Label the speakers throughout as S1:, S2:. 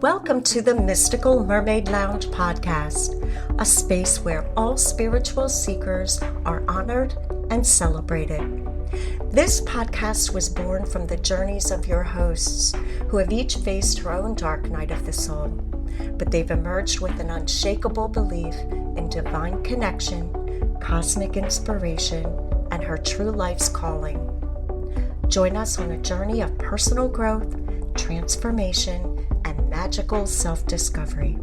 S1: Welcome to the Mystical Mermaid Lounge podcast, a space where all spiritual seekers are honored and celebrated. This podcast was born from the journeys of your hosts, who have each faced her own dark night of the soul, but they've emerged with an unshakable belief in divine connection, cosmic inspiration, and her true life's calling. Join us on a journey of personal growth, transformation, and magical self-discovery.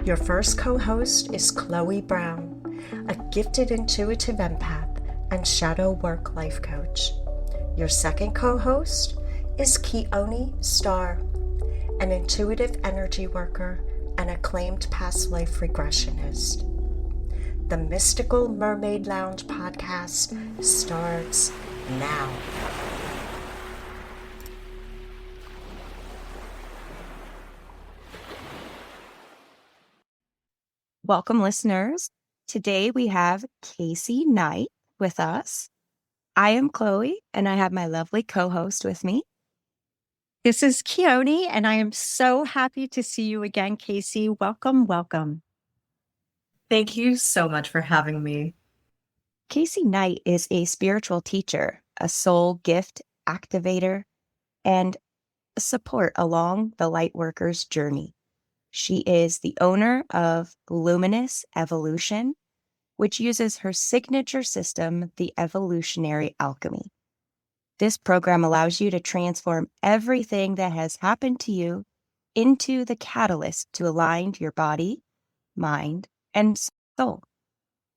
S1: Your first co-host is Chloe Brown, a gifted intuitive empath and shadow work life coach. Your second co-host is Kacie Knight, an intuitive energy worker and acclaimed past life regressionist. The Mystical Mermaid Lounge podcast starts now.
S2: Welcome, listeners. Today we have Kacie Knight with us. I am Chloe, and I have my lovely co-host with me.
S3: This is Kacie, and I am so happy to see you again, Kacie. Welcome, welcome.
S4: Thank you so much for having me.
S2: Kacie Knight is a spiritual teacher, a soul gift activator, and a support along the lightworker's journey. She is the owner of Luminous Evolution, which uses her signature system, the Evolutionary Alchemy. This program allows you to transform everything that has happened to you into the catalyst to align your body, mind, and soul.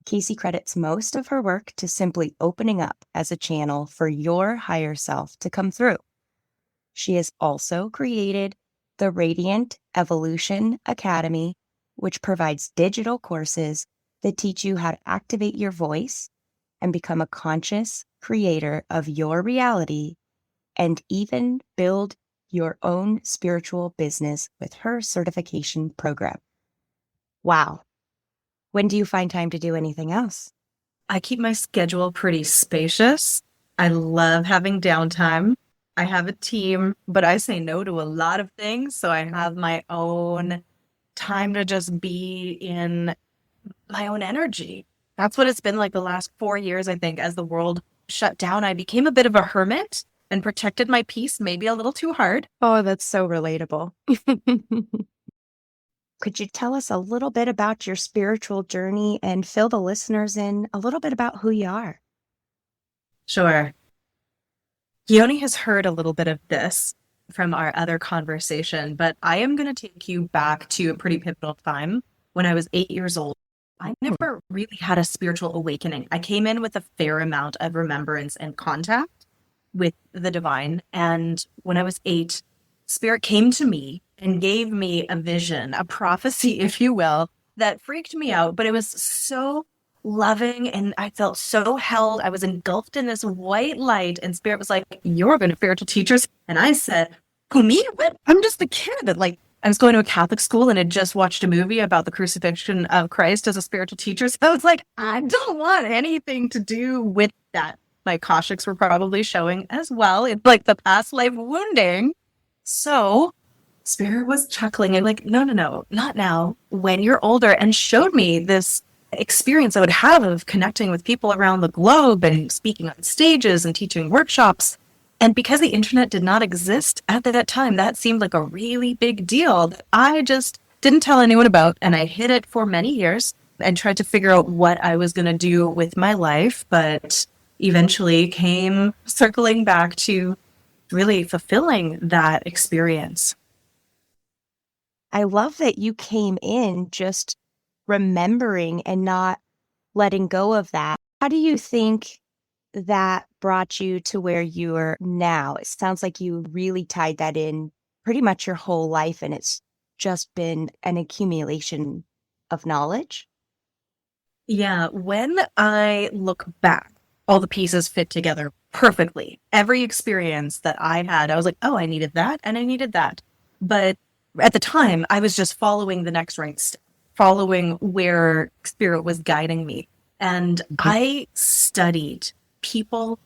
S2: Kacie credits most of her work to simply opening up as a channel for your higher self to come through. She has also created the Radiant Evolution Academy, which provides digital courses that teach you how to activate your voice and become a conscious creator of your reality, and even build your own spiritual business with her certification program. Wow. When do you find time to do anything else?
S4: I keep my schedule pretty spacious. I love having downtime. I have a team, but I say no to a lot of things. So I have my own time to just be in my own energy. That's what it's been like the last 4 years, I think. As the world shut down, I became a bit of a hermit and protected my peace, maybe a little too hard.
S2: Oh, that's so relatable. Could you tell us a little bit about your spiritual journey and fill the listeners in a little bit about who you are?
S4: Sure. Yoni has heard a little bit of this from our other conversation, but I am going to take you back to a pretty pivotal time when I was 8 years old. I never really had a spiritual awakening. I came in with a fair amount of remembrance and contact with the divine. And when I was 8, Spirit came to me and gave me a vision, a prophecy, if you will, that freaked me out. But it was so loving and I felt so held. I was engulfed in this white light and Spirit was like, "You're going to spiritual teachers." And I said, "Who, me? What? I'm just a kid." Like, I was going to a Catholic school and had just watched a movie about the crucifixion of Christ as a spiritual teacher. So I was like, I don't want anything to do with that. My Akashics were probably showing as well. It's like the past life wounding. So Spirit was chuckling and like, no, not now. When you're older, and showed me this experience I would have of connecting with people around the globe and speaking on stages and teaching workshops. And because the internet did not exist at that time, that seemed like a really big deal that I just didn't tell anyone about. And I hid it for many years and tried to figure out what I was going to do with my life, but eventually came circling back to really fulfilling that experience.
S2: I love that you came in just remembering and not letting go of that. How do you think that brought you to where you are now? It sounds like you really tied that in pretty much your whole life, and it's just been an accumulation of knowledge.
S4: Yeah, when I look back, all the pieces fit together perfectly. Every experience that I had, I was like, oh, I needed that and I needed that. But at the time, I was just following the next right step, following where Spirit was guiding me. And I studied people,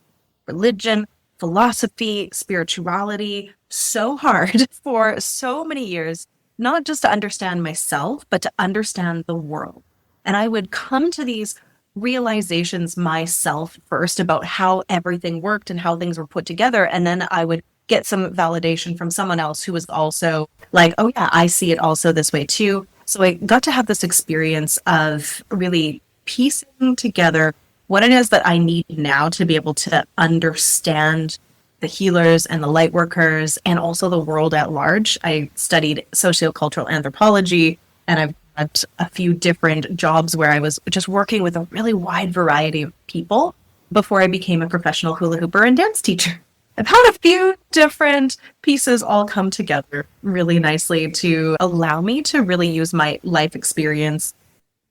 S4: religion, philosophy, spirituality so hard for so many years not just to understand myself, but to understand the world. And I would come to these realizations myself first about how everything worked and how things were put together. And then I would get some validation from someone else who was also like, oh yeah, I see it also this way too. So I got to have this experience of really piecing together what it is that I need now to be able to understand the healers and the light workers and also the world at large. I studied sociocultural anthropology, and I've had a few different jobs where I was just working with a really wide variety of people before I became a professional hula hooper and dance teacher. I've had a few different pieces all come together really nicely to allow me to really use my life experience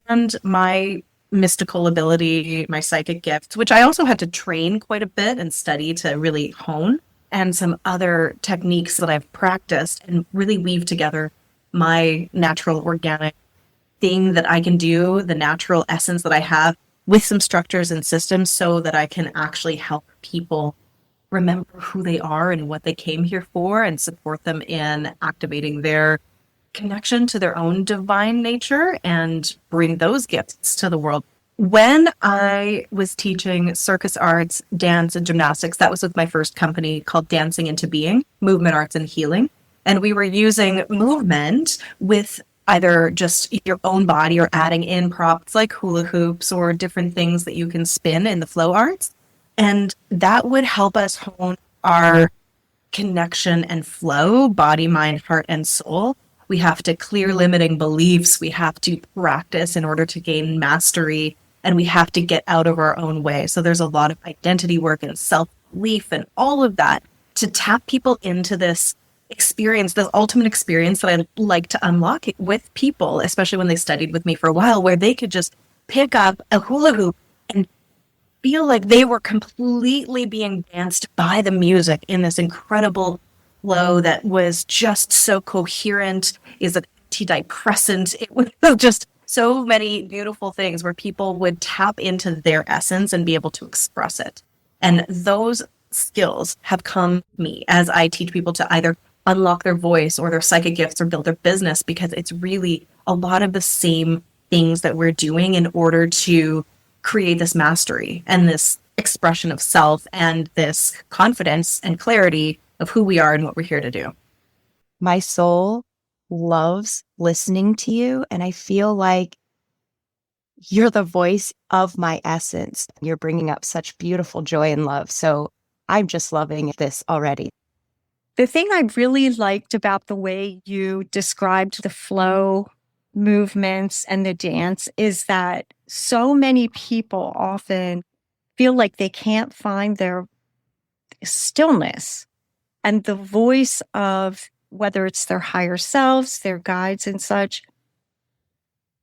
S4: and my mystical ability, my psychic gifts, which I also had to train quite a bit and study to really hone, and some other techniques that I've practiced and really weave together my natural organic thing that I can do, the natural essence that I have with some structures and systems so that I can actually help people remember who they are and what they came here for and support them in activating their connection to their own divine nature and bring those gifts to the world. When I was teaching circus arts, dance, and gymnastics, that was with my first company called Dancing into Being, Movement Arts and Healing. And we were using movement with either just your own body or adding in props like hula hoops or different things that you can spin in the flow arts. And that would help us hone our connection and flow, body, mind, heart, and soul. We have to clear limiting beliefs. We have to practice in order to gain mastery, and we have to get out of our own way. So there's a lot of identity work and self-belief and all of that to tap people into this experience, this ultimate experience that I like to unlock it with people, especially when they studied with me for a while, where they could just pick up a hula hoop and feel like they were completely being danced by the music in this incredible flow that was just so coherent, is an antidepressant. It was just so many beautiful things where people would tap into their essence and be able to express it. And those skills have come to me as I teach people to either unlock their voice or their psychic gifts or build their business, because it's really a lot of the same things that we're doing in order to create this mastery and this expression of self and this confidence and clarity of who we are and what we're here to do.
S2: My soul loves listening to you, and I feel like you're the voice of my essence. You're bringing up such beautiful joy and love. So I'm just loving this already.
S3: The thing I really liked about the way you described the flow movements and the dance is that so many people often feel like they can't find their stillness and the voice of whether it's their higher selves, their guides and such,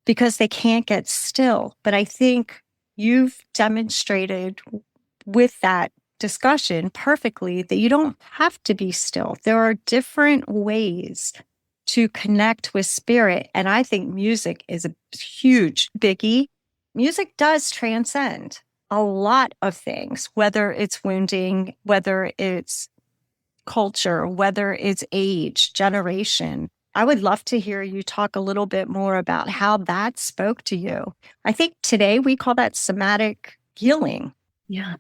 S3: because they can't get still. But I think you've demonstrated with that discussion perfectly that you don't have to be still. There are different ways to connect with spirit. And I think music is a huge biggie. Music does transcend a lot of things, whether it's wounding, whether it's culture, whether it's age, generation. I would love to hear you talk a little bit more about how that spoke to you. I think today we call that somatic healing.
S4: Yeah.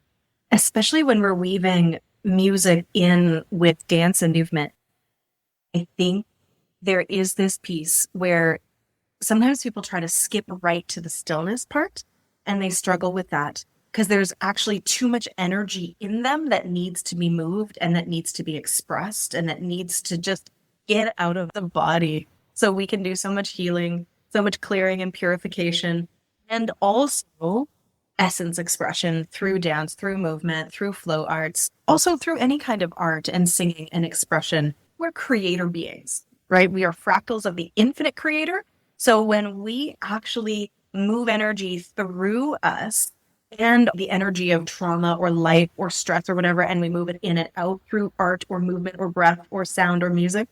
S4: Especially when we're weaving music in with dance and movement. I think there is this piece where sometimes people try to skip right to the stillness part, and they struggle with that because there's actually too much energy in them that needs to be moved and that needs to be expressed and that needs to just get out of the body. So we can do so much healing, so much clearing and purification, and also essence expression through dance, through movement, through flow arts, also through any kind of art and singing and expression. We're creator beings, right? We are fractals of the infinite creator. So when we actually move energy through us and the energy of trauma or life or stress or whatever, and we move it in and out through art or movement or breath or sound or music,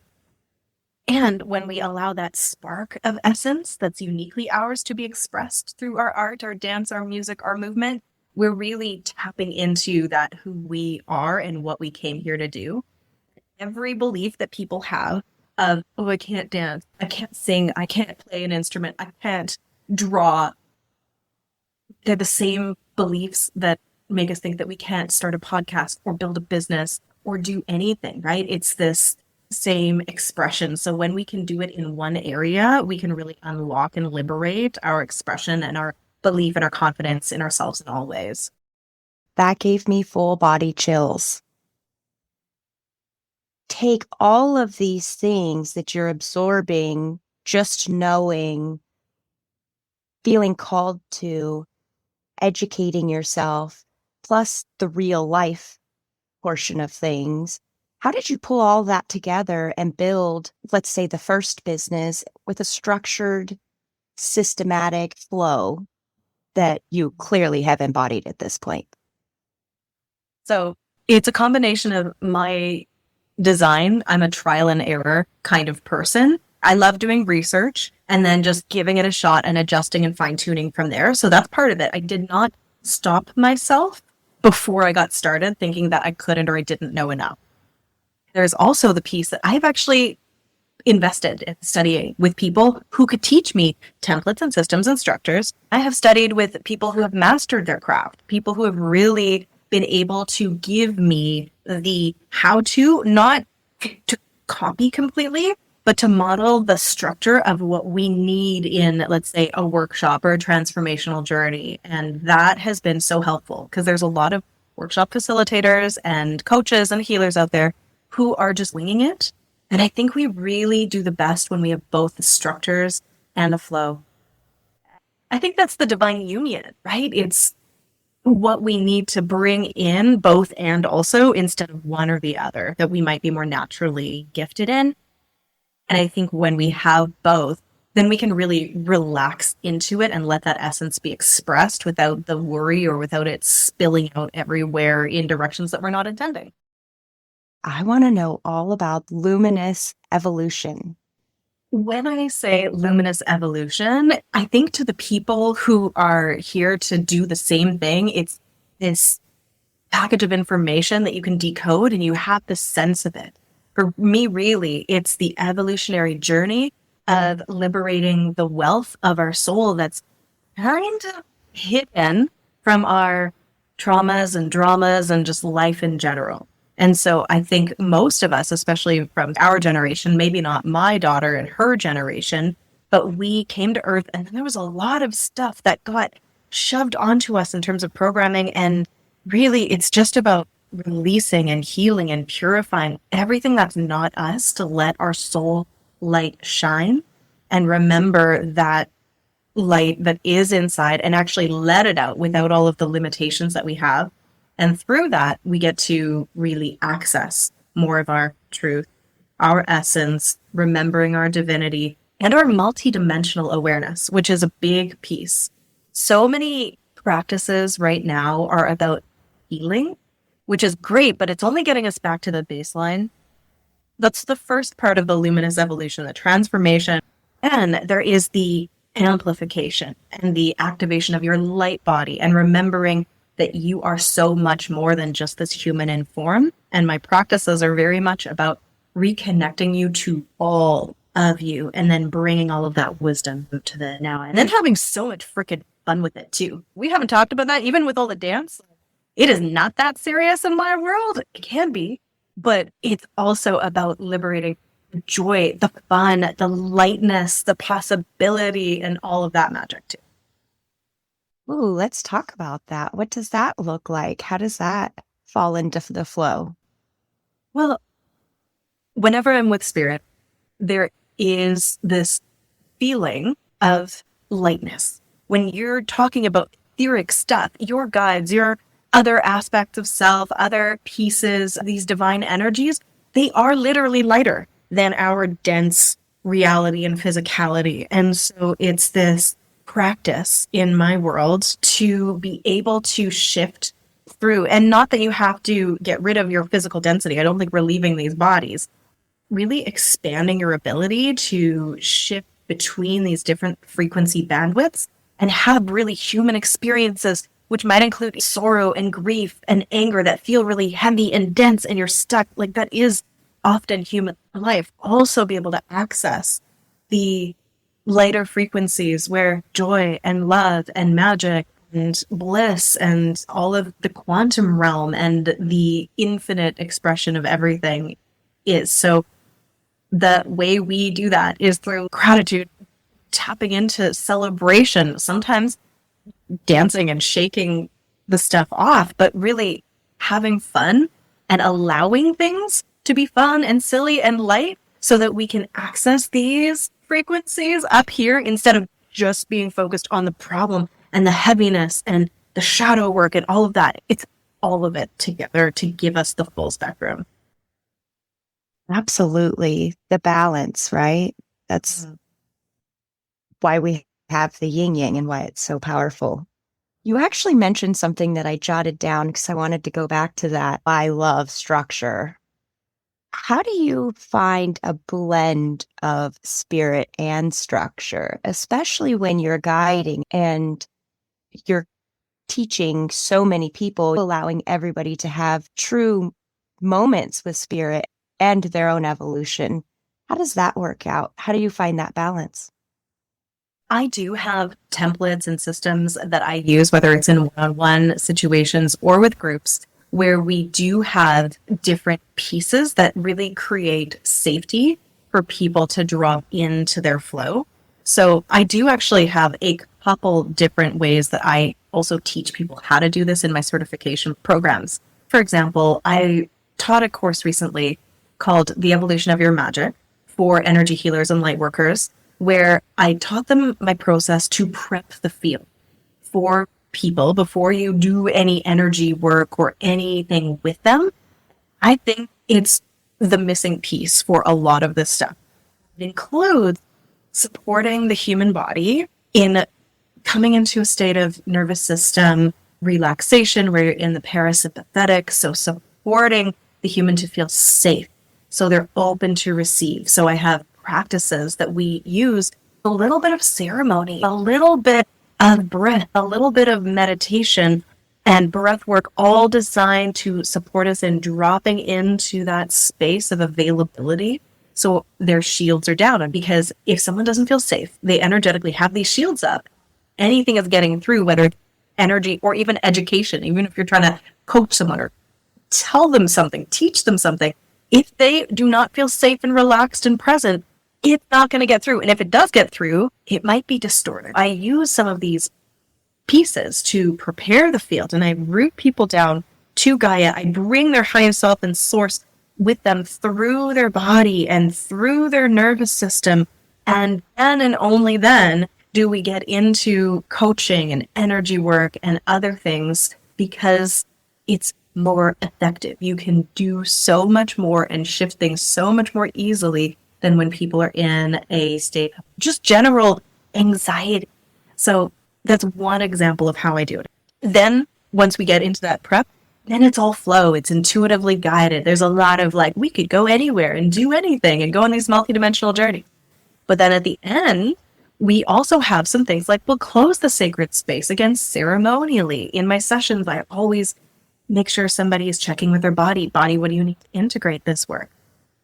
S4: and when we allow that spark of essence that's uniquely ours to be expressed through our art, our dance, our music, our movement, we're really tapping into that who we are and what we came here to do. Every belief that people have of, oh, I can't dance, I can't sing, I can't play an instrument, I can't draw. They're the same beliefs that make us think that we can't start a podcast or build a business or do anything, right? It's this same expression. So when we can do it in one area, we can really unlock and liberate our expression and our belief and our confidence in ourselves in all ways.
S2: That gave me full body chills. Take all of these things that you're absorbing, just knowing, feeling called to, educating yourself, plus the real life portion of things. How did you pull all that together and build, let's say, the first business with a structured, systematic flow that you clearly have embodied at this point?
S4: So it's a combination of my design. I'm a trial and error kind of person. I love doing research and then just giving it a shot and adjusting and fine tuning from there. So that's part of it. I did not stop myself before I got started thinking that I couldn't or I didn't know enough. There's also the piece that I've actually invested in studying with people who could teach me templates and systems and structures. I have studied with people who have mastered their craft, people who have really been able to give me the how to, not to copy completely, but to model the structure of what we need in, let's say, a workshop or a transformational journey. And that has been so helpful because there's a lot of workshop facilitators and coaches and healers out there who are just winging it. And I think we really do the best when we have both the structures and the flow. I think that's the divine union, right? It's what we need to bring in both and also instead of one or the other that we might be more naturally gifted in. And I think when we have both, then we can really relax into it and let that essence be expressed without the worry or without it spilling out everywhere in directions that we're not intending.
S2: I want to know all about luminous evolution.
S4: When I say luminous evolution, I think to the people who are here to do the same thing, it's this package of information that you can decode and you have the sense of it. For me, really, it's the evolutionary journey of liberating the wealth of our soul that's kind of hidden from our traumas and dramas and just life in general. And so I think most of us, especially from our generation, maybe not my daughter and her generation, but we came to Earth and then there was a lot of stuff that got shoved onto us in terms of programming. And really, it's just about releasing and healing and purifying everything that's not us to let our soul light shine and remember that light that is inside and actually let it out without all of the limitations that we have. And through that, we get to really access more of our truth, our essence, remembering our divinity, and our multidimensional awareness, which is a big piece. So many practices right now are about healing, which is great, but it's only getting us back to the baseline. That's the first part of the luminous evolution, the transformation. And there is the amplification and the activation of your light body and remembering that you are so much more than just this human in form. And my practices are very much about reconnecting you to all of you and then bringing all of that wisdom to the now and then having so much freaking fun with it too. We haven't talked about that even with all the dance. It is not that serious in my world. It can be, but it's also about liberating the joy, the fun, the lightness, the possibility, and all of that magic too.
S2: Ooh, let's talk about that. What does that look like? How does that fall into the flow?
S4: Well, whenever I'm with spirit, there is this feeling of lightness. When you're talking about etheric stuff, your guides, your other aspects of self, other pieces, these divine energies, they are literally lighter than our dense reality and physicality. And so it's this practice in my world to be able to shift through, and not that you have to get rid of your physical density. I don't think we're leaving these bodies. Really expanding your ability to shift between these different frequency bandwidths and have really human experiences, which might include sorrow and grief and anger that feel really heavy and dense and you're stuck. Like that is often human life, also be able to access the lighter frequencies where joy and love and magic and bliss and all of the quantum realm and the infinite expression of everything is. So the way we do that is through gratitude, tapping into celebration, sometimes dancing and shaking the stuff off, but really having fun and allowing things to be fun and silly and light so that we can access these frequencies up here instead of just being focused on the problem and the heaviness and the shadow work and all of that. It's all of it together to give us the full spectrum.
S2: Absolutely. The balance, right? That's why we have the yin yang and why it's so powerful. You actually mentioned something that I jotted down because I wanted to go back to that. I love structure. How do you find a blend of spirit and structure, especially when you're guiding and you're teaching so many people, allowing everybody to have true moments with spirit and their own evolution? How does that work out? How do you find that balance?
S4: I do have templates and systems that I use, whether it's in one-on-one situations or with groups, where we do have different pieces that really create safety for people to drop into their flow. So I do actually have a couple different ways that I also teach people how to do this in my certification programs. For example, I taught a course recently called The Evolution of Your Magic for energy healers and light workers, where I taught them my process to prep the field for people before you do any energy work or anything with them. I think it's the missing piece for a lot of this stuff. It includes supporting the human body in coming into a state of nervous system relaxation where you're in the parasympathetic. So supporting the human to feel safe so they're open to receive. So I have practices that we use, a little bit of ceremony, a little bit of breath, a little bit of meditation and breath work, all designed to support us in dropping into that space of availability. So their shields are down. And because if someone doesn't feel safe, they energetically have these shields up. Anything is getting through, whether energy or even education, even if you're trying to coach someone or tell them something, teach them something. If they do not feel safe and relaxed and present, it's not going to get through. And if it does get through, it might be distorted. I use some of these pieces to prepare the field and I root people down to Gaia. I bring their highest self and source with them through their body and through their nervous system. And then and only then do we get into coaching and energy work and other things because it's more effective. You can do so much more and shift things so much more easily than when people are in a state of just general anxiety. So that's one example of how I do it. Then once we get into that prep, then it's all flow. It's intuitively guided. There's a lot of like, we could go anywhere and do anything and go on these multidimensional journeys. But then at the end, we also have some things like we'll close the sacred space again ceremonially. In my sessions, I always make sure somebody is checking with their body. Body, what do you need to integrate this work?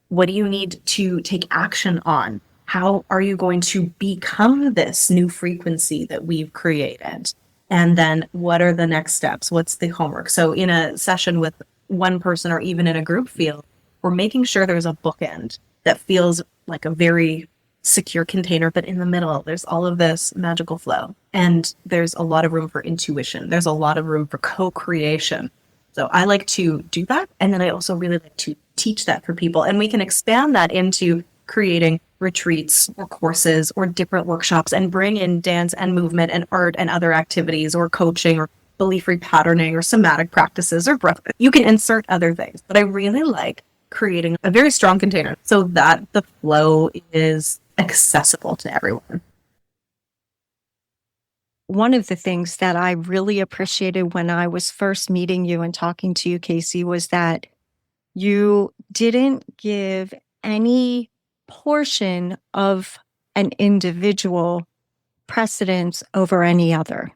S4: What do you need to take action on? How are you going to become this new frequency that we've created? And then what are the next steps? What's the homework? So in a session with one person or even in a group field, we're making sure there's a bookend that feels like a very secure container, but in the middle, there's all of this magical flow. And there's a lot of room for intuition. There's a lot of room for co-creation. So I like to do that. And then I also really like to teach that for people. And we can expand that into creating retreats or courses or different workshops and bring in dance and movement and art and other activities or coaching or belief repatterning or somatic practices or breath. You can insert other things. But I really like creating a very strong container so that the flow is accessible to everyone.
S3: One of the things that I really appreciated when I was first meeting you and talking to you, Kacie, was that you didn't give any portion of an individual precedence over any other.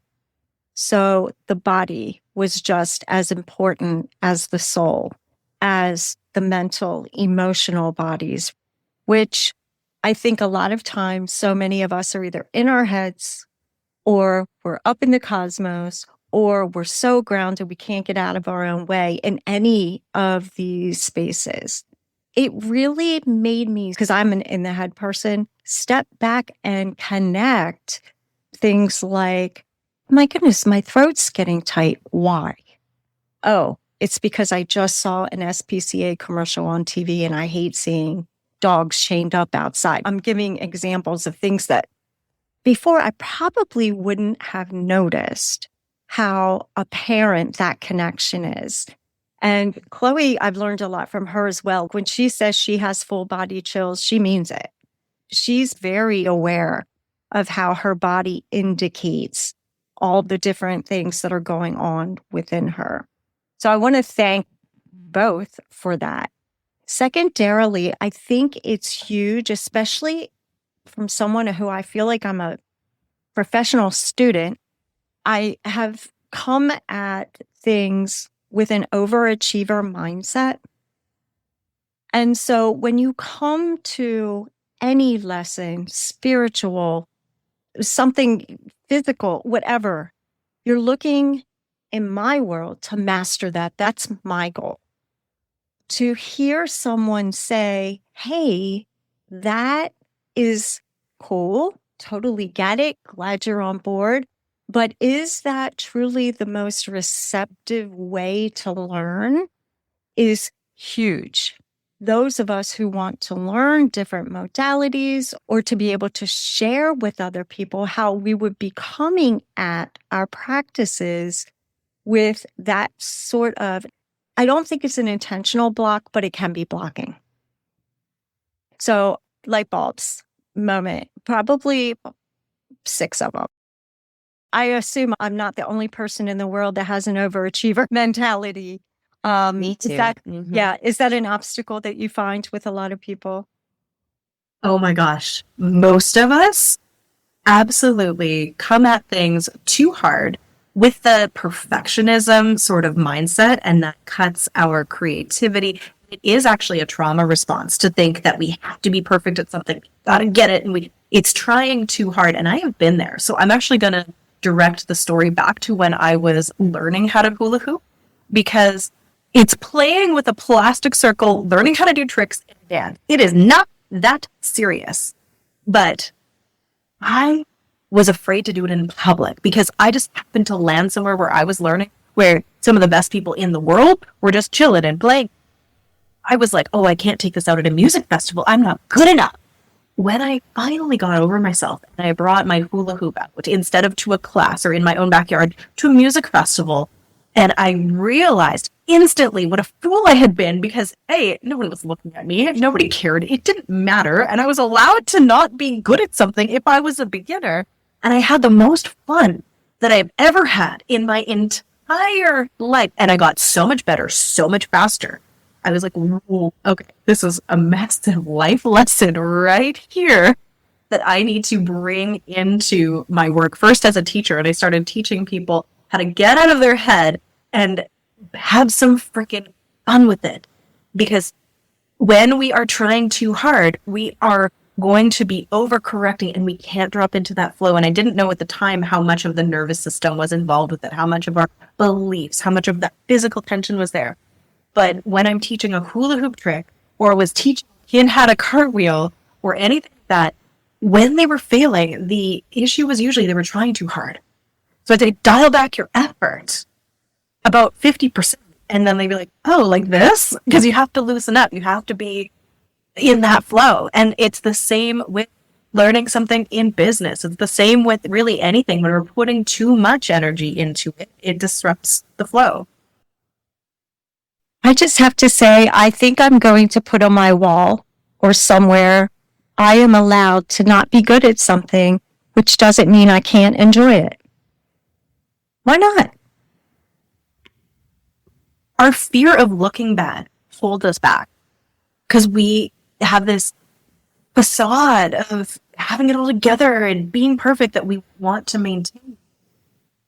S3: So the body was just as important as the soul, as the mental, emotional bodies. which I think a lot of times, so many of us are either in our heads or we're up in the cosmos, or we're so grounded we can't get out of our own way in any of these spaces. It really made me, because I'm an in the head person, step back and connect things like, my goodness, my throat's getting tight. Why? Oh, it's because I just saw an SPCA commercial on TV and I hate seeing dogs chained up outside. I'm giving examples of things that before I probably wouldn't have noticed how apparent that connection is. And Chloe, I've learned a lot from her as well. When she says she has full body chills, she means it. She's very aware of how her body indicates all the different things that are going on within her. So I want to thank both for that. Secondarily, I think it's huge, especially from someone who I feel like I'm a professional student. I have come at things with an overachiever mindset. And so when you come to any lesson, spiritual, something physical, whatever, you're looking in my world to master that. That's my goal. To hear someone say, hey, that is cool, totally get it, glad you're on board, but is that truly the most receptive way to learn is huge. Those of us who want to learn different modalities or to be able to share with other people how we would be coming at our practices with that sort of, I don't think it's an intentional block, but it can be blocking. So light bulbs moment, probably 6 of them. I assume I'm not the only person in the world that has an overachiever mentality.
S2: Me too.
S3: Is that an obstacle that you find with a lot of people?
S4: Oh my gosh. Most of us absolutely come at things too hard with the perfectionism sort of mindset, and that cuts our creativity. It is actually a trauma response to think that we have to be perfect at something, gotta get it, and it's trying too hard, and I have been there. So I'm actually going to direct the story back to when I was learning how to hula hoop, because it's playing with a plastic circle, learning how to do tricks and dance. It is not that serious, but I was afraid to do it in public because I just happened to land somewhere where I was learning, where some of the best people in the world were just chilling and playing. I was like, oh, I can't take this out at a music festival. I'm not good enough. When I finally got over myself and I brought my hula hoop out, instead of to a class or in my own backyard, to a music festival, and I realized instantly what a fool I had been because, A, no one was looking at me. Nobody cared. It didn't matter. And I was allowed to not be good at something if I was a beginner. And I had the most fun that I've ever had in my entire life. And I got so much better, so much faster. I was like, whoa, okay, this is a massive life lesson right here that I need to bring into my work first as a teacher. And I started teaching people how to get out of their head and have some freaking fun with it. Because when we are trying too hard, we are going to be overcorrecting and we can't drop into that flow. And I didn't know at the time how much of the nervous system was involved with it, how much of our beliefs, how much of that physical tension was there. But when I'm teaching a hula hoop trick or was teaching a kid how to cartwheel or anything like that, when they were failing, the issue was usually they were trying too hard. So I'd say, dial back your effort about 50%. And then they'd be like, oh, like this? Because you have to loosen up. You have to be in that flow. And it's the same with learning something in business. It's the same with really anything. When we're putting too much energy into it, it disrupts the flow.
S3: I just have to say, I think I'm going to put on my wall or somewhere, I am allowed to not be good at something, which doesn't mean I can't enjoy it. Why not?
S4: Our fear of looking bad holds us back because we have this facade of having it all together and being perfect that we want to maintain.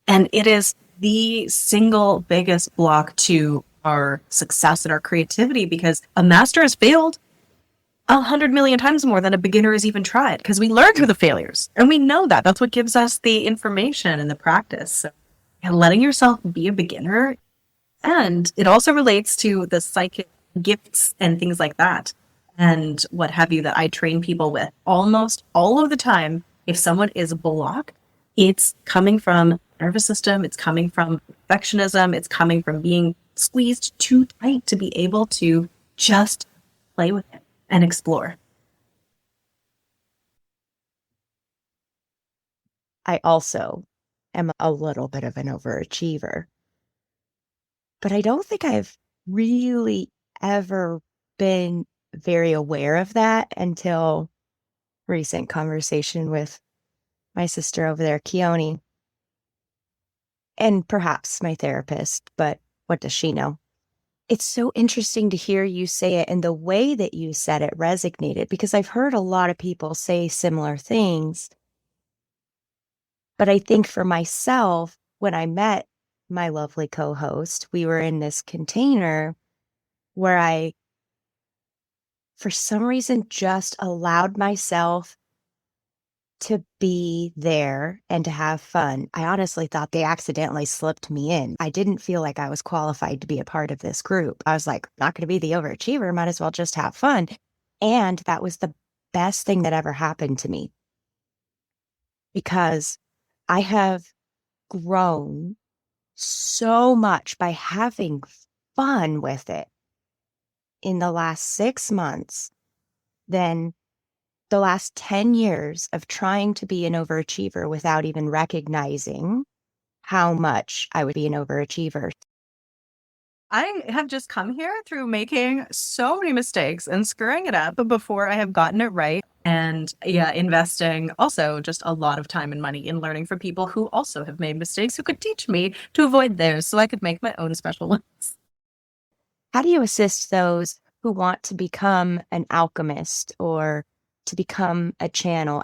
S4: And it is the single biggest block to our success and our creativity, because a master has failed. 100 million times more than a beginner has even tried, because we learn through the failures. And we know that. That's what gives us the information and the practice. So letting yourself be a beginner. And it also relates to the psychic gifts and things like that and what have you that I train people with. Almost all of the time, if someone is blocked, it's coming from nervous system, it's coming from perfectionism, it's coming from being squeezed too tight to be able to just play with it and explore.
S2: I also am a little bit of an overachiever, but I don't think I've really ever been very aware of that until recent conversation with my sister over there, Keone, and perhaps my therapist, but what does she know? It's so interesting to hear you say it, and the way that you said it resonated, because I've heard a lot of people say similar things. But I think for myself, when I met my lovely co-host, we were in this container where I, for some reason, just allowed myself to be there and to have fun. I honestly thought they accidentally slipped me in. I didn't feel like I was qualified to be a part of this group. I was like, not going to be the overachiever, might as well just have fun. And that was the best thing that ever happened to me, because I have grown so much by having fun with it in the last 6 months than the last 10 years of trying to be an overachiever without even recognizing how much I would be an overachiever.
S4: I have just come here through making so many mistakes and screwing it up before I have gotten it right. And yeah, investing also just a lot of time and money in learning from people who also have made mistakes, who could teach me to avoid theirs so I could make my own special ones.
S2: How do you assist those who want to become an alchemist or to become a channel?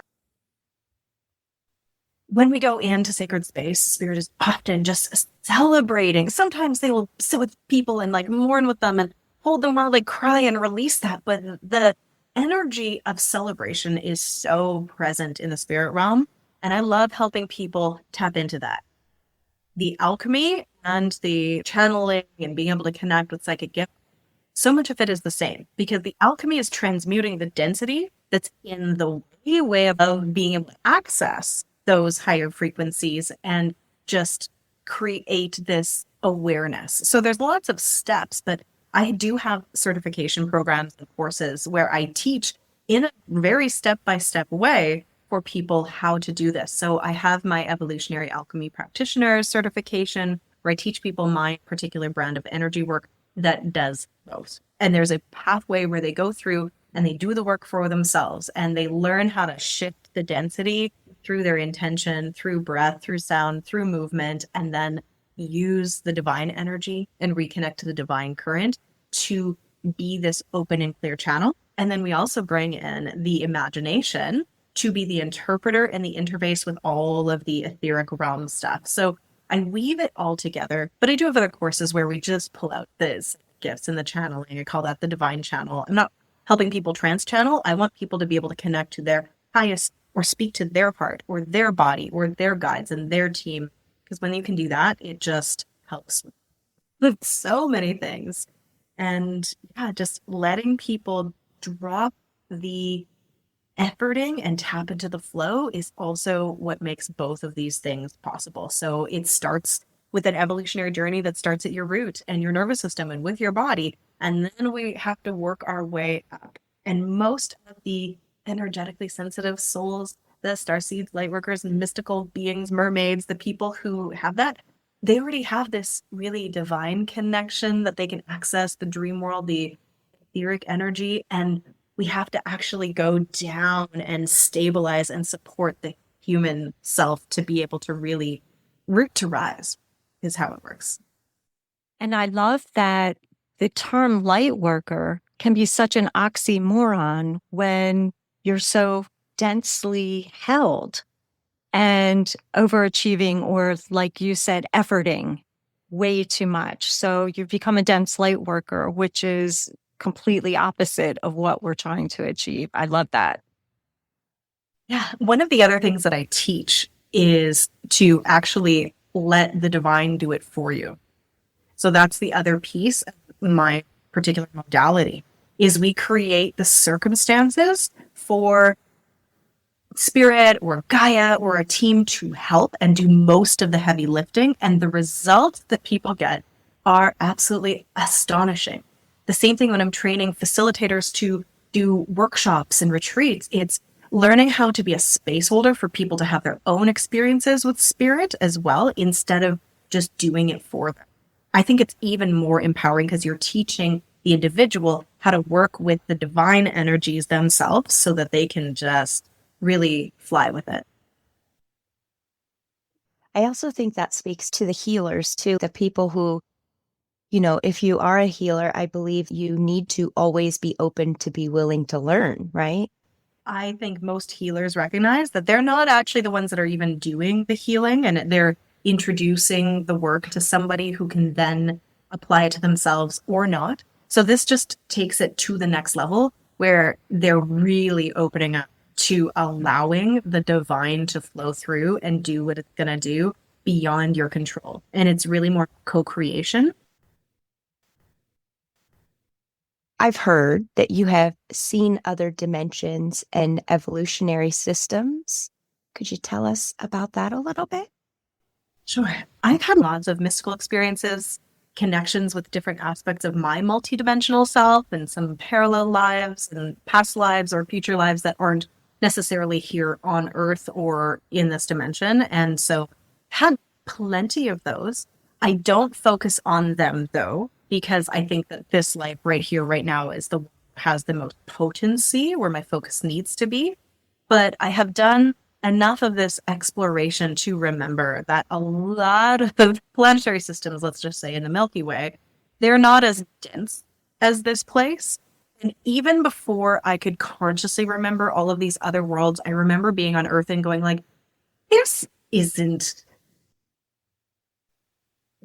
S4: When we go into sacred space, spirit is often just celebrating. Sometimes they will sit with people and like mourn with them and hold them while they cry and release that. But the energy of celebration is so present in the spirit realm. And I love helping people tap into that. The alchemy and the channeling and being able to connect with psychic gifts, so much of it is the same, because the alchemy is transmuting the density that's in the way of being able to access those higher frequencies and just create this awareness. So there's lots of steps, but I do have certification programs and courses where I teach in a very step-by-step way for people how to do this. So I have my Evolutionary Alchemy practitioner certification where I teach people my particular brand of energy work that does both. And there's a pathway where they go through and they do the work for themselves and they learn how to shift the density through their intention, through breath, through sound, through movement, and then use the divine energy and reconnect to the divine current to be this open and clear channel. And then we also bring in the imagination to be the interpreter and the interface with all of the etheric realm stuff. So I weave it all together, but I do have other courses where we just pull out these gifts and the channeling. I call that the divine channel. I'm not helping people trans channel. I want people to be able to connect to their highest or speak to their part or their body or their guides and their team. Because when you can do that, it just helps with so many things. And yeah, just letting people drop the efforting and tap into the flow is also what makes both of these things possible. So it starts with an evolutionary journey that starts at your root and your nervous system and with your body. And then we have to work our way up. And most of the energetically sensitive souls, the starseeds, lightworkers, and mystical beings, mermaids, the people who have that, they already have this really divine connection that they can access the dream world, the etheric energy. And we have to actually go down and stabilize and support the human self to be able to really root to rise is how it works.
S3: And I love that the term light worker can be such an oxymoron when you're so densely held and overachieving, or like you said, efforting way too much. So you've become a dense light worker, which is completely opposite of what we're trying to achieve. I love that.
S4: Yeah. One of the other things that I teach is to actually let the divine do it for you. So that's the other piece of my particular modality is we create the circumstances for spirit or Gaia or a team to help and do most of the heavy lifting. And the results that people get are absolutely astonishing. The same thing when I'm training facilitators to do workshops and retreats. It's learning how to be a space holder for people to have their own experiences with spirit as well, instead of just doing it for them. I think it's even more empowering because you're teaching the individual how to work with the divine energies themselves so that they can just really fly with it.
S2: I also think that speaks to the healers too, the people who, if you are a healer, I believe you need to always be open to be willing to learn, right?
S4: I think most healers recognize that they're not actually the ones that are even doing the healing, and they're introducing the work to somebody who can then apply it to themselves or not. So this just takes it to the next level where they're really opening up to allowing the divine to flow through and do what it's going to do beyond your control. And it's really more co-creation.
S2: I've heard that you have seen other dimensions and evolutionary systems. Could you tell us about that a little bit?
S4: Sure. I've had lots of mystical experiences, connections with different aspects of my multidimensional self and some parallel lives and past lives or future lives that aren't necessarily here on Earth or in this dimension. And so had plenty of those. I don't focus on them though, because I think that this life right here, right now has the most potency where my focus needs to be. But I have done enough of this exploration to remember that a lot of planetary systems, let's just say in the Milky Way, they're not as dense as this place. And even before I could consciously remember all of these other worlds, I remember being on Earth and going like, this isn't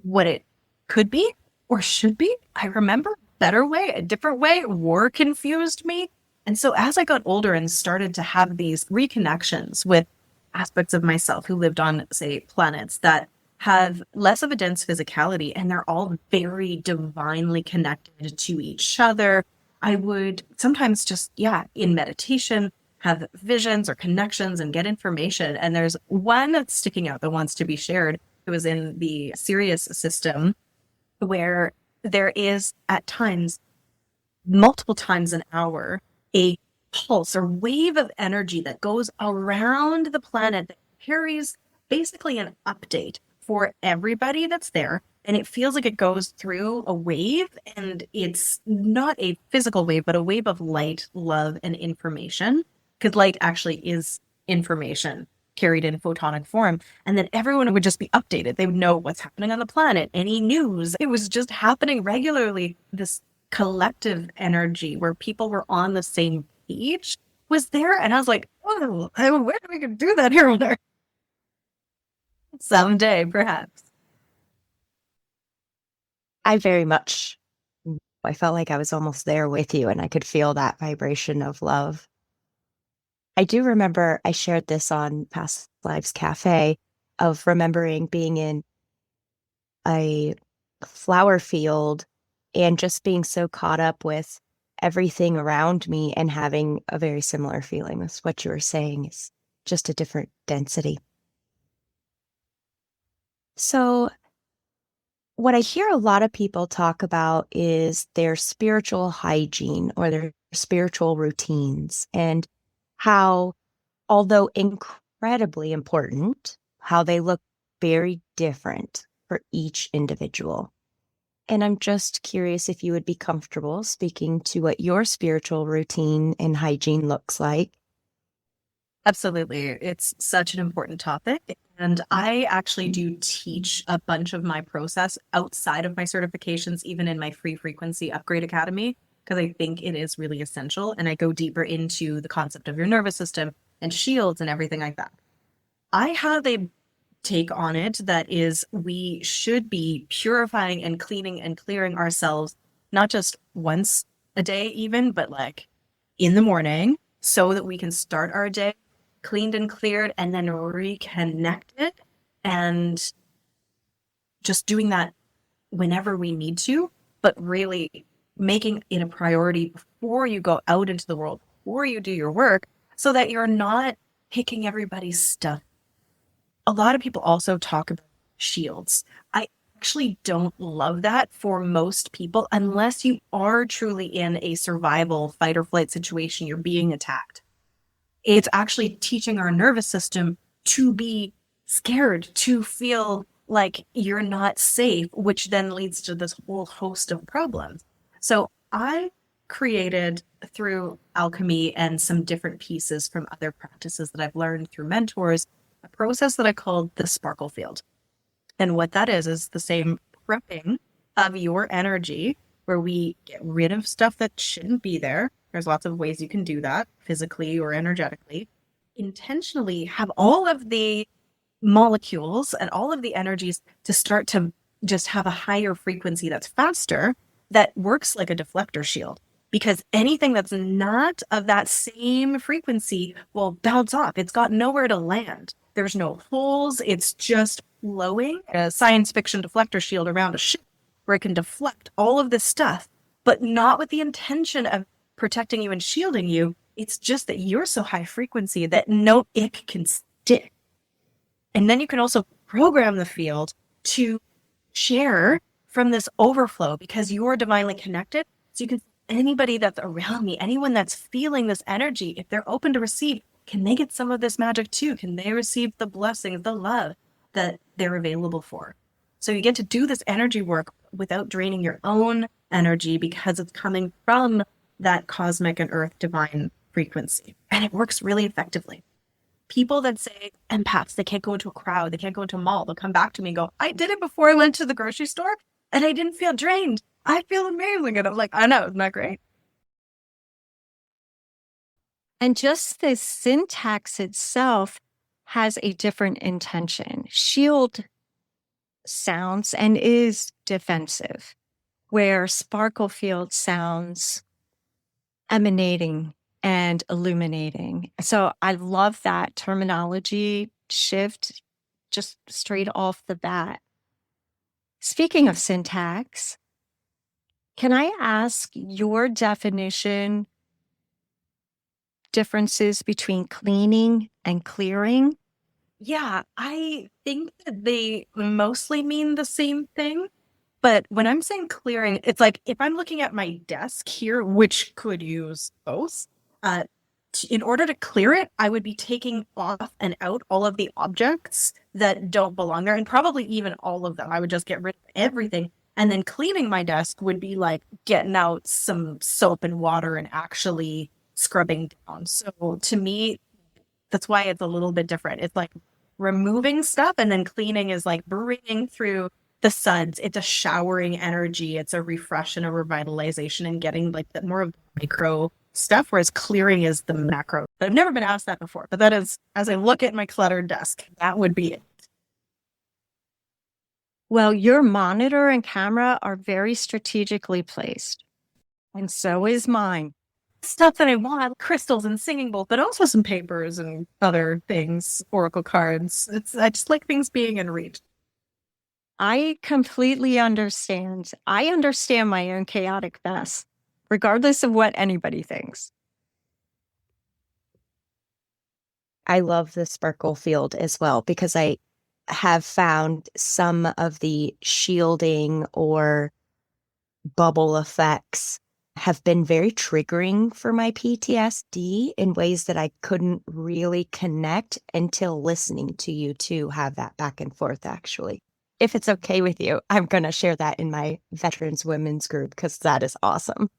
S4: what it could be or should be. I remember a better way, a different way. War confused me. And so as I got older and started to have these reconnections with aspects of myself who lived on, say, planets that have less of a dense physicality and they're all very divinely connected to each other, I would sometimes just, in meditation, have visions or connections and get information. And there's one that's sticking out that wants to be shared. It was in the Sirius system where there is at times, multiple times an hour, a pulse or wave of energy that goes around the planet that carries basically an update for everybody that's there. And it feels like it goes through a wave, and it's not a physical wave, but a wave of light, love, and information. Because light actually is information carried in photonic form. And then everyone would just be updated. They would know what's happening on the planet, any news. It was just happening regularly. This collective energy where people were on the same page was there. And I was like, oh, where do we can do that here on Earth? Someday, perhaps.
S2: I felt like I was almost there with you and I could feel that vibration of love. I do remember I shared this on Past Lives Cafe of remembering being in a flower field and just being so caught up with everything around me and having a very similar feeling. That's what you were saying, is just a different density. So what I hear a lot of people talk about is their spiritual hygiene or their spiritual routines, and how, although incredibly important, how they look very different for each individual. And I'm just curious if you would be comfortable speaking to what your spiritual routine and hygiene looks like.
S4: Absolutely. It's such an important topic. And I actually do teach a bunch of my process outside of my certifications, even in my free frequency upgrade academy, because I think it is really essential. And I go deeper into the concept of your nervous system and shields and everything like that. I have a take on it that is, we should be purifying and cleaning and clearing ourselves, not just once a day even, but like in the morning so that we can start our day cleaned and cleared and then reconnected, and just doing that whenever we need to, but really making it a priority before you go out into the world, before you do your work, so that you're not picking everybody's stuff. A lot of people also talk about shields. I actually don't love that for most people unless you are truly in a survival fight or flight situation, you're being attacked. It's actually teaching our nervous system to be scared, to feel like you're not safe, which then leads to this whole host of problems. So I created, through alchemy and some different pieces from other practices that I've learned through mentors, a process that I called the sparkle field. And what that is the same prepping of your energy, where we get rid of stuff that shouldn't be there. There's lots of ways you can do that, physically or energetically. Intentionally have all of the molecules and all of the energies to start to just have a higher frequency that's faster, that works like a deflector shield. Because anything that's not of that same frequency will bounce off. It's got nowhere to land. There's no holes. It's just flowing. A science fiction deflector shield around a ship where it can deflect all of this stuff, but not with the intention of protecting you and shielding you. It's just that you're so high frequency that no ick can stick. And then you can also program the field to share from this overflow, because you're divinely connected. So you can, anybody that's around me, anyone that's feeling this energy, if they're open to receive, can they get some of this magic too? Can they receive the blessings, the love that they're available for? So you get to do this energy work without draining your own energy, because it's coming from that cosmic and earth divine frequency. And it works really effectively. People that say empaths, they can't go into a crowd, they can't go into a mall, they'll come back to me and go, I did it before I went to the grocery store and I didn't feel drained. I feel amazing. And I'm like, I know, isn't that great?
S3: And just the syntax itself has a different intention. Shield sounds and is defensive, where sparkle field sounds emanating and illuminating. So I love that terminology shift just straight off the bat. Speaking of syntax, can I ask your definition differences between cleaning and clearing?
S4: Yeah, I think that they mostly mean the same thing. But when I'm saying clearing, it's like if I'm looking at my desk here, which could use both, in order to clear it, I would be taking off and out all of the objects that don't belong there, and probably even all of them. I would just get rid of everything. And then cleaning my desk would be like getting out some soap and water and actually scrubbing down. So to me, that's why it's a little bit different. It's like removing stuff, and then cleaning is like bringing through the suds. It's a showering energy. It's a refresh and a revitalization, and getting like the more of the micro stuff, whereas clearing is the macro. I've never been asked that before, but that is, as I look at my cluttered desk, that would be it.
S3: Well, your monitor and camera are very strategically placed, and so is mine.
S4: Stuff that I want, crystals and singing bowls, but also some papers and other things, oracle cards. I just like things being in reach.
S3: I completely understand. I understand my own chaotic mess, regardless of what anybody thinks.
S2: I love the sparkle field as well, because I have found some of the shielding or bubble effects have been very triggering for my PTSD in ways that I couldn't really connect until listening to you two have that back and forth, actually. If it's okay with you, I'm going to share that in my Veterans Women's group, because that is awesome.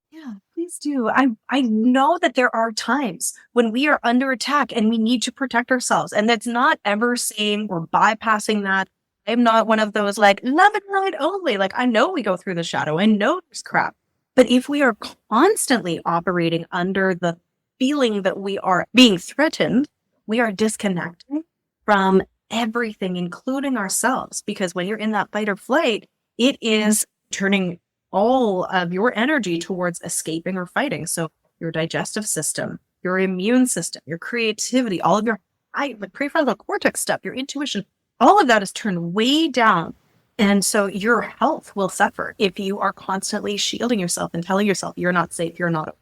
S4: Yeah, please do. I know that there are times when we are under attack and we need to protect ourselves. And that's not ever saying we're bypassing that. I'm not one of those like love and light only. Like, I know we go through the shadow. I know there's crap. But if we are constantly operating under the feeling that we are being threatened, we are disconnecting from everything, including ourselves. Because when you're in that fight or flight, it is turning all of your energy towards escaping or fighting. So your digestive system, your immune system, your creativity, all of your like prefrontal cortex stuff, your intuition, all of that is turned way down. And so your health will suffer if you are constantly shielding yourself and telling yourself you're not safe, you're not.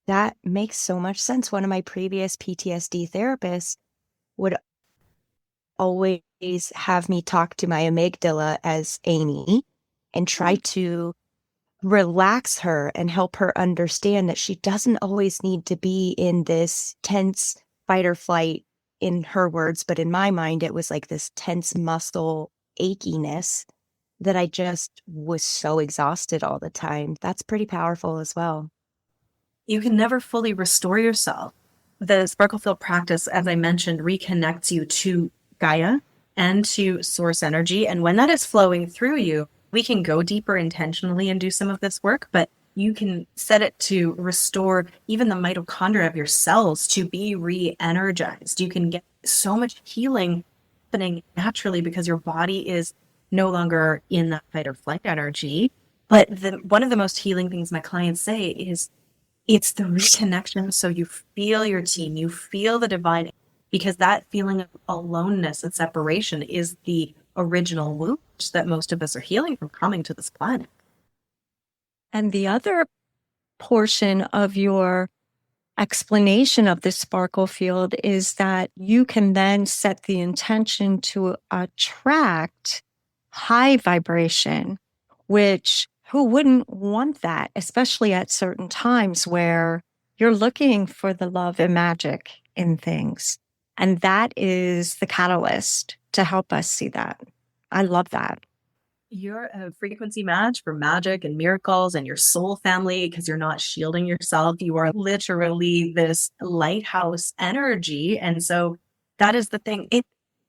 S2: That makes so much sense. One of my previous PTSD therapists would always have me talk to my amygdala as Amy and try to relax her and help her understand that she doesn't always need to be in this tense fight or flight, in her words, but in my mind, it was like this tense muscle achiness that I just was so exhausted all the time. That's pretty powerful as well.
S4: You can never fully restore yourself. The sparkle field practice, as I mentioned, reconnects you to Gaia and to source energy. And when that is flowing through you, we can go deeper intentionally and do some of this work, but you can set it to restore even the mitochondria of your cells to be re-energized. You can get so much healing happening naturally because your body is no longer in that fight or flight energy. But one of the most healing things my clients say is it's the reconnection. So you feel your team, you feel the divine, because that feeling of aloneness and separation is the original wound that most of us are healing from coming to this planet.
S3: And the other portion of your explanation of the sparkle field is that you can then set the intention to attract high vibration, which who wouldn't want that, especially at certain times where you're looking for the love and magic in things. And that is the catalyst to help us see that. I love that.
S4: You're a frequency match for magic and miracles and your soul family because you're not shielding yourself. You are literally this lighthouse energy. And so that is the thing.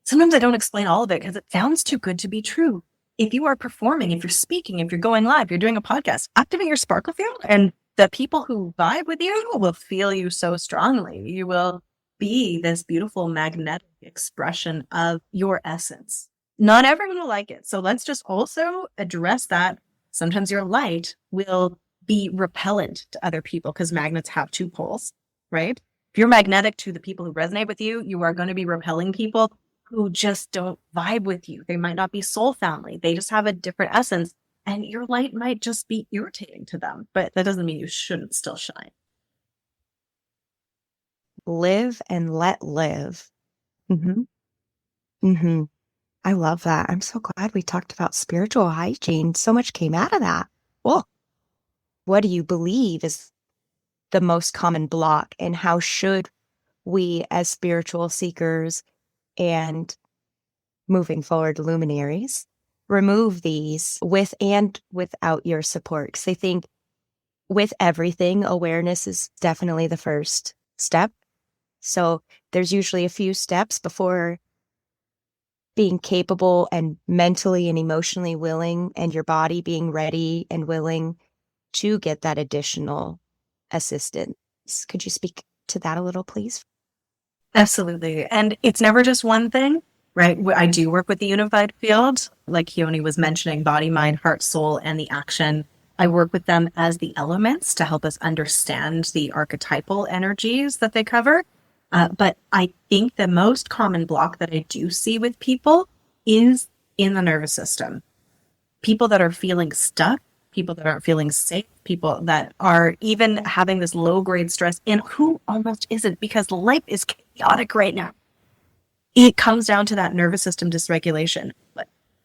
S4: Sometimes I don't explain all of it because it sounds too good to be true. If you are performing, if you're speaking, if you're going live, you're doing a podcast, activate your sparkle field and the people who vibe with you will feel you so strongly. You will be this beautiful magnetic expression of your essence. Not everyone will like it. So let's just also address that. Sometimes your light will be repellent to other people because magnets have two poles, right? If you're magnetic to the people who resonate with you, you are going to be repelling people who just don't vibe with you. They might not be soul family. They just have a different essence and your light might just be irritating to them, but that doesn't mean you shouldn't still shine.
S2: Live and let live. Mm-hmm. Mm-hmm. I love that. I'm so glad we talked about spiritual hygiene. So much came out of that. Well, what do you believe is the most common block, and how should we as spiritual seekers and moving forward luminaries remove these with and without your support? Because I think with everything, awareness is definitely the first step. So there's usually a few steps before being capable and mentally and emotionally willing, and your body being ready and willing to get that additional assistance. Could you speak to that a little, please?
S4: Absolutely. And it's never just one thing, right? I do work with the unified field, like Keone was mentioning, body, mind, heart, soul, and the action. I work with them as the elements to help us understand the archetypal energies that they cover. But I think the most common block that I do see with people is in the nervous system. People that are feeling stuck, people that aren't feeling safe, people that are even having this low grade stress, and who almost isn't, because life is chaotic right now. It comes down to that nervous system dysregulation.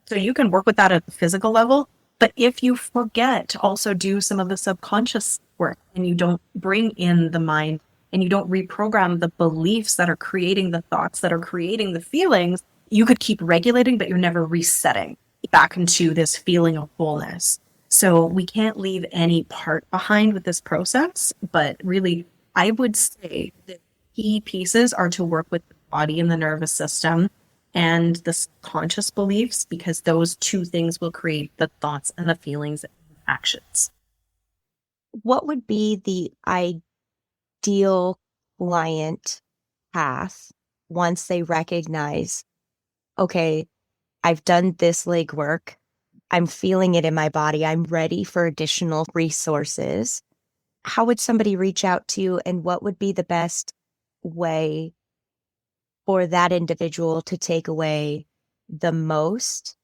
S4: So you can work with that at the physical level, but if you forget to also do some of the subconscious work and you don't bring in the mind and you don't reprogram the beliefs that are creating the thoughts that are creating the feelings, you could keep regulating, but you're never resetting back into this feeling of wholeness. So we can't leave any part behind with this process, but really, I would say the key pieces are to work with the body and the nervous system and the conscious beliefs, because those two things will create the thoughts and the feelings and actions.
S2: What would be the ideal client path once they recognize, okay, I've done this legwork, I'm feeling it in my body. I'm ready for additional resources. How would somebody reach out to you, and what would be the best way for that individual to take away the most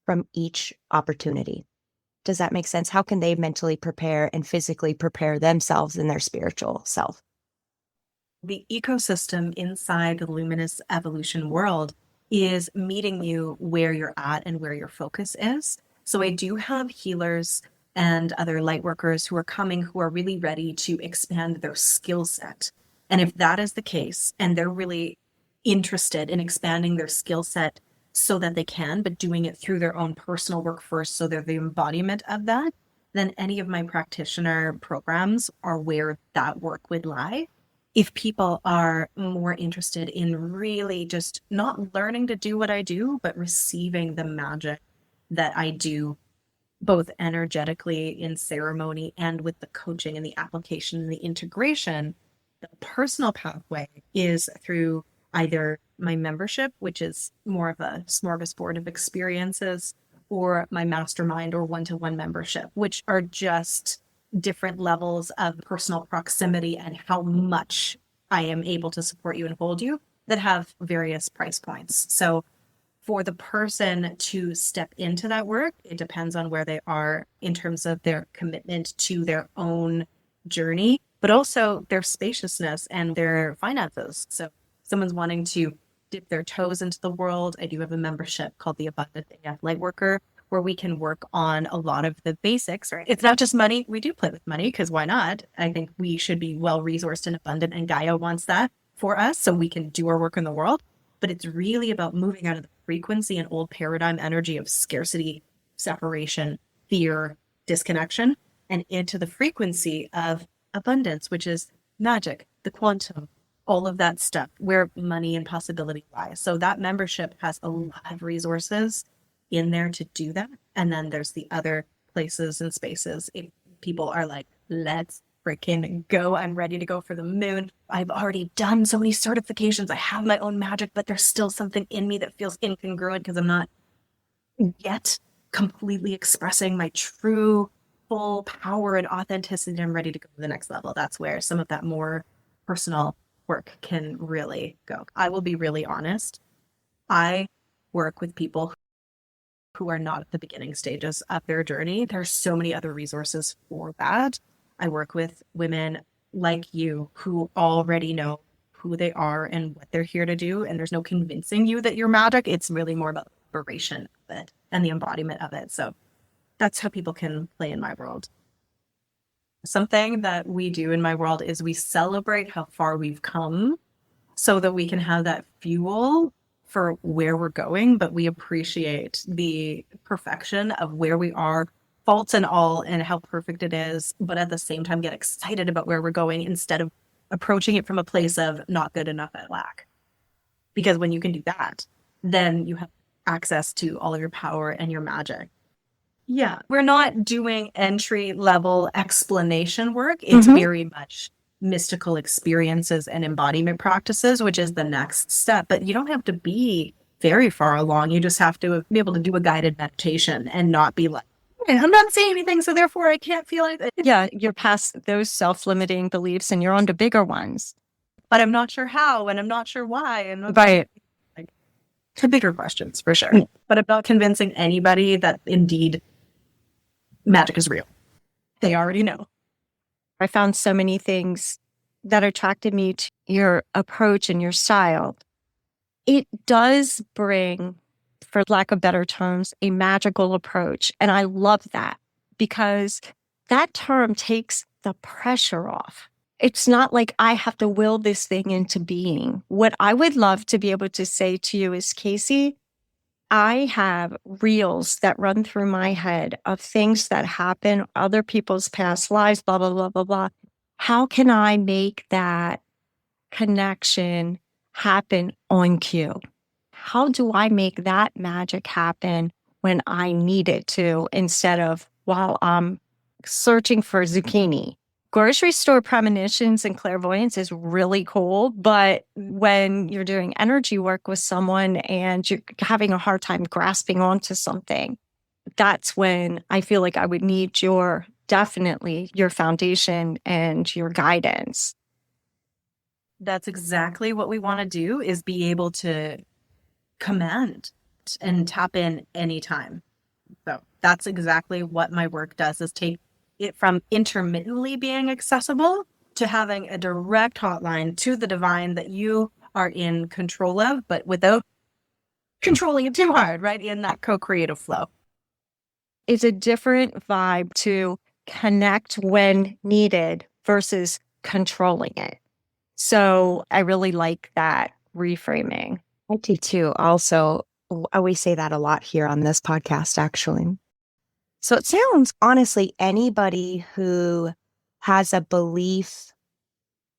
S2: from each opportunity? Does that make sense? How can they mentally prepare and physically prepare themselves in their spiritual self?
S4: The ecosystem inside the luminous evolution world is meeting you where you're at and where your focus is. So I do have healers and other light workers who are coming who are really ready to expand their skill set. And if that is the case, and they're really interested in expanding their skill set so that they can, but doing it through their own personal work first, so they're the embodiment of that, then any of my practitioner programs are where that work would lie. If people are more interested in really just not learning to do what I do, but receiving the magic that I do, both energetically in ceremony and with the coaching and the application and the integration, the personal pathway is through either my membership, which is more of a smorgasbord of experiences, or my mastermind or one-to-one membership, which are just different levels of personal proximity and how much I am able to support you and hold you that have various price points. So for the person to step into that work, it depends on where they are in terms of their commitment to their own journey, but also their spaciousness and their finances. So someone's wanting to dip their toes into the world. I do have a membership called the Abundant AF Lightworker, where we can work on a lot of the basics, right? It's not just money. We do play with money because why not? I think we should be well-resourced and abundant, and Gaia wants that for us so we can do our work in the world. But it's really about moving out of the frequency and old paradigm energy of scarcity, separation, fear, disconnection, and into the frequency of abundance, which is magic, the quantum, all of that stuff, where money and possibility lies. So that membership has a lot of resources in there to do that. And then there's the other places and spaces. If people are like, let's freaking go, I'm ready to go for the moon. I've already done so many certifications. I have my own magic, but there's still something in me that feels incongruent because I'm not yet completely expressing my true full power and authenticity. I'm ready to go to the next level. That's where some of that more personal work can really go. I will be really honest. I work with people who are not at the beginning stages of their journey. There's so many other resources for that. I work with women like you who already know who they are and what they're here to do. And there's no convincing you that you're magic. It's really more about the liberation of it and the embodiment of it. So that's how people can play in my world. Something that we do in my world is we celebrate how far we've come so that we can have that fuel for where we're going, but we appreciate the perfection of where we are, faults and all, and how perfect it is, but at the same time get excited about where we're going instead of approaching it from a place of not good enough at lack. Because when you can do that, then you have access to all of your power and your magic. Yeah, we're not doing entry level explanation work. It's very much mystical experiences and embodiment practices, which is the next step. But you don't have to be very far along. You just have to be able to do a guided meditation and not be like, I'm not saying anything, so therefore I can't feel it.
S3: Yeah, you're past those self-limiting beliefs and you're on to bigger ones.
S4: But I'm not sure how, and I'm not sure why. And
S3: Right.
S4: like, to bigger questions for sure. But I'm not convincing anybody that indeed magic is real. They already know.
S3: I found so many things that attracted me to your approach and your style. It does bring, for lack of better terms, a magical approach. And I love that because that term takes the pressure off. It's not like I have to will this thing into being. What I would love to be able to say to you is, Kacie, I have reels that run through my head of things that happen, other people's past lives, blah, blah, blah, blah, blah. How can I make that connection happen on cue? How do I make that magic happen when I need it to instead of while I'm searching for zucchini? Grocery store premonitions and clairvoyance is really cool, but when you're doing energy work with someone and you're having a hard time grasping onto something, that's when I feel like I would need definitely your foundation and your guidance.
S4: That's exactly what we want to do, is be able to command and tap in anytime. So that's exactly what my work does, is take it from intermittently being accessible to having a direct hotline to the divine that you are in control of, but without controlling it too hard, right? In that co-creative flow.
S3: It's a different vibe to connect when needed versus controlling it. So I really like that reframing.
S2: I do too. Also, we say that a lot here on this podcast, actually. So it sounds, honestly, anybody who has a belief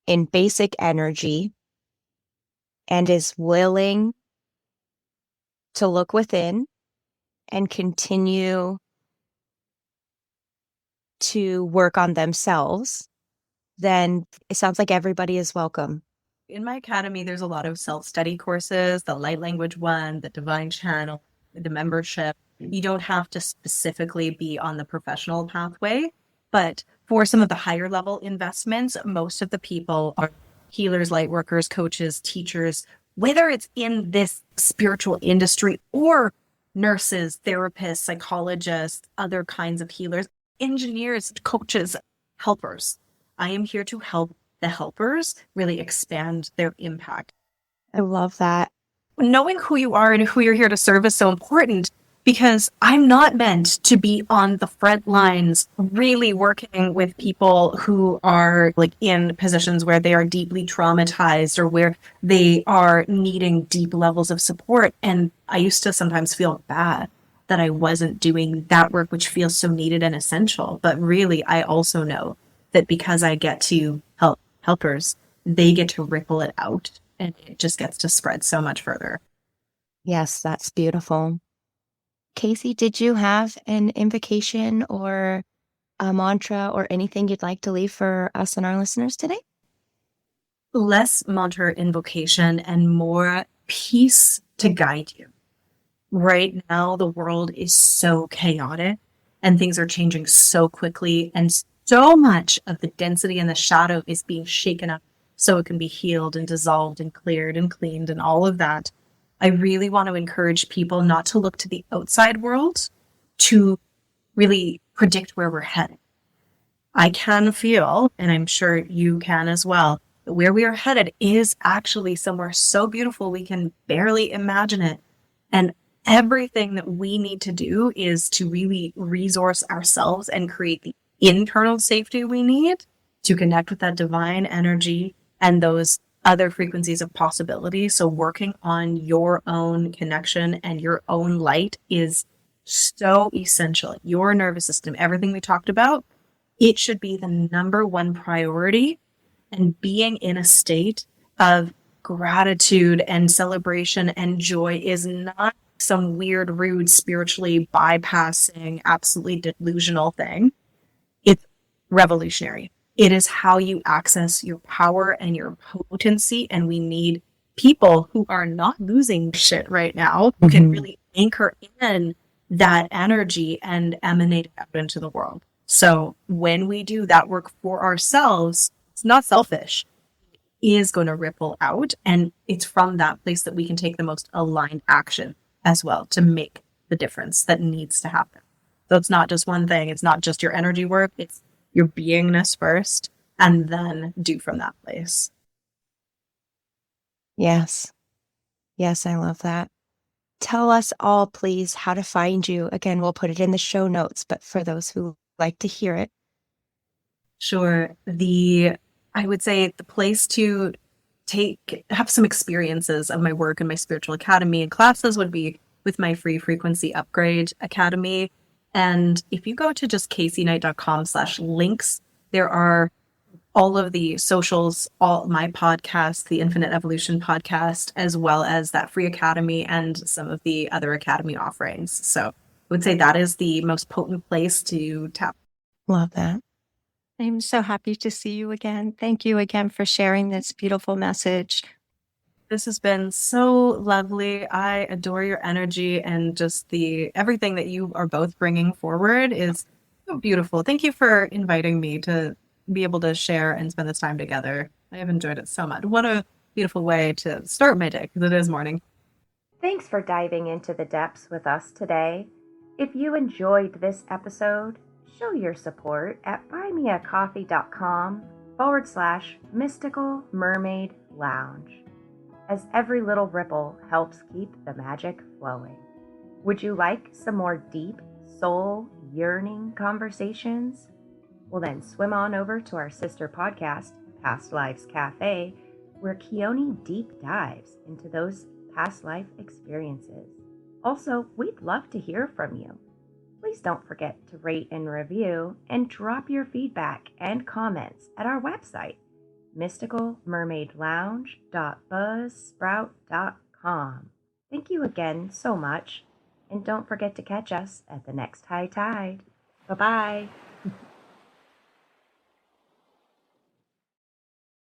S2: in basic energy and is willing to look within and continue to work on themselves, then it sounds like everybody is welcome.
S4: In my academy, there's a lot of self-study courses, the light language one, the divine channel, the membership. You don't have to specifically be on the professional pathway, but for some of the higher level investments, most of the people are healers, light workers, coaches, teachers, whether it's in this spiritual industry or nurses, therapists, psychologists, other kinds of healers, engineers, coaches, helpers. I am here to help the helpers really expand their impact.
S2: I love that.
S4: Knowing who you are and who you're here to serve is so important, because I'm not meant to be on the front lines really working with people who are like in positions where they are deeply traumatized or where they are needing deep levels of support. And I used to sometimes feel bad that I wasn't doing that work, which feels so needed and essential. But really, I also know that because I get to help helpers, they get to ripple it out, and it just gets to spread so much further.
S2: Yes, that's beautiful. Kacie, did you have an invocation or a mantra or anything you'd like to leave for us and our listeners today?
S4: Less mantra invocation and more peace to guide you. Right now, the world is so chaotic and things are changing so quickly, and so much of the density and the shadow is being shaken up so it can be healed and dissolved and cleared and cleaned and all of that. I really want to encourage people not to look to the outside world to really predict where we're headed. I can feel, and I'm sure you can as well, that where we are headed is actually somewhere so beautiful we can barely imagine it. And everything that we need to do is to really resource ourselves and create the internal safety we need to connect with that divine energy and those other frequencies of possibility. So working on your own connection and your own light is so essential. Your nervous system, everything we talked about, it should be the number one priority. And being in a state of gratitude and celebration and joy is not some weird, rude, spiritually bypassing, absolutely delusional thing. It's revolutionary. It is how you access your power and your potency. And we need people who are not losing shit right now, who can really anchor in that energy and emanate it out into the world. So when we do that work for ourselves, it's not selfish. It is going to ripple out. And it's from that place that we can take the most aligned action as well to make the difference that needs to happen. So it's not just one thing. It's not just your energy work. It's your beingness first, and then do from that place.
S2: Yes. Yes, I love that. Tell us all, please, how to find you. Again, we'll put it in the show notes, but for those who like to hear it.
S4: Sure. I would say the place to have some experiences of my work in my spiritual academy and classes would be with my free frequency upgrade academy. And if you go to just kacieknight.com/links, there are all of the socials, all my podcasts, the Infinite Evolution podcast, as well as that free academy and some of the other academy offerings. So I would say that is the most potent place to tap.
S2: Love that.
S3: I'm so happy to see you again. Thank you again for sharing this beautiful message.
S4: This has been so lovely. I adore your energy, and just the everything that you are both bringing forward is so beautiful. Thank you for inviting me to be able to share and spend this time together. I have enjoyed it so much. What a beautiful way to start my day, because it is morning.
S2: Thanks for diving into the depths with us today. If you enjoyed this episode, show your support at buymeacoffee.com/mystical mermaid lounge, as every little ripple helps keep the magic flowing. Would you like some more deep, soul yearning conversations? Well, then swim on over to our sister podcast, Past Lives Cafe, where Keone deep dives into those past life experiences. Also, we'd love to hear from you. Please don't forget to rate and review and drop your feedback and comments at our website, mysticalmermaidlounge.buzzsprout.com. Thank you again so much, and don't forget to catch us at the next high tide. Bye-bye.